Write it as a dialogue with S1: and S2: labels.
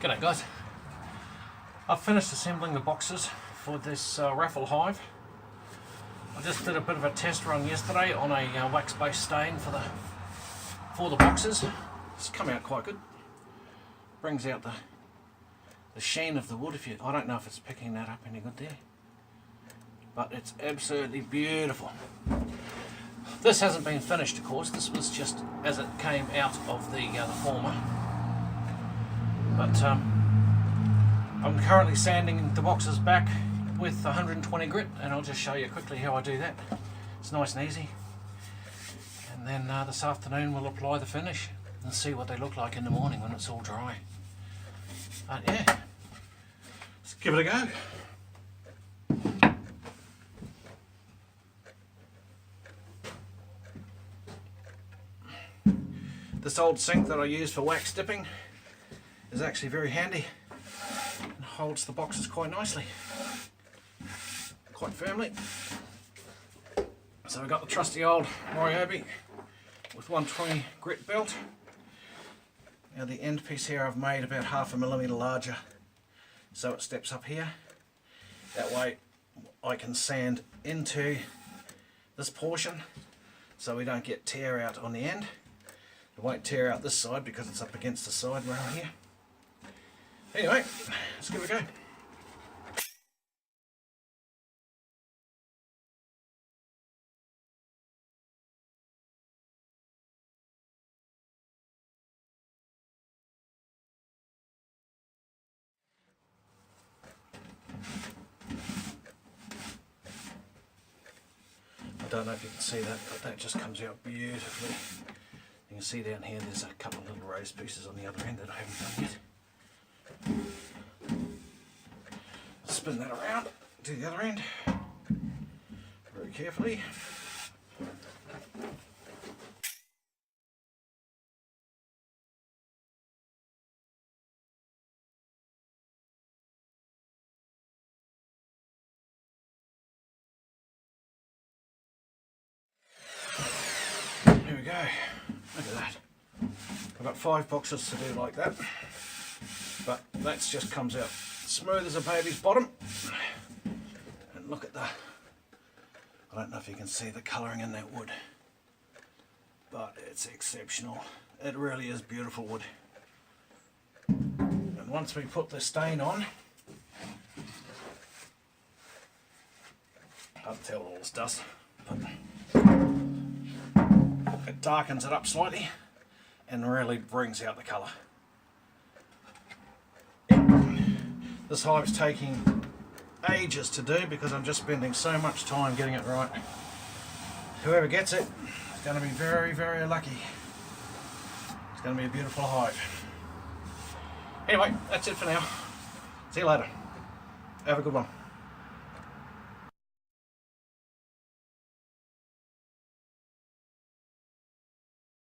S1: G'day guys. I've finished assembling the boxes for this Raffle hive. I just did a bit of a test run yesterday on a wax-based stain for the boxes. It's come out quite good. Brings out the sheen of the wood. I don't know if it's picking that up any good there, but it's absolutely beautiful. This hasn't been finished, of course. This was just as it came out of the former. But I'm currently sanding the boxes back with 120 grit, and I'll just show you quickly how I do that. It's nice and easy. And then this afternoon we'll apply the finish and see what they look like in the morning when it's all dry. But yeah, let's give it a go. This old sink that I use for wax dipping is actually very handy and holds the boxes quite nicely, quite firmly. So I've got the trusty old Ryobi with 120 grit belt. Now the end piece here I've made about 1/2 millimetre larger, so it steps up here. That way I can sand into this portion so we don't get tear out on the end. It won't tear out this side because it's up against the side rail here. Anyway, let's give it a go. I don't know if you can see that, but that just comes out beautifully. You can see down here there's a couple of little raised pieces on the other end that I haven't done yet. Spin that around to the other end very carefully. Here we go. Look at that. I've got 5 boxes to do like that, but that just comes out smooth as a baby's bottom. And look at that. I don't know if you can see the colouring in that wood, but it's exceptional. It really is beautiful wood. And once we put the stain on, I'll tell all this dust, but it darkens it up slightly and really brings out the colour. This hive's taking ages to do because I'm just spending so much time getting it right. Whoever gets it is going to be very, very lucky. It's going to be a beautiful hive. Anyway, that's it for now. See you later. Have a good one.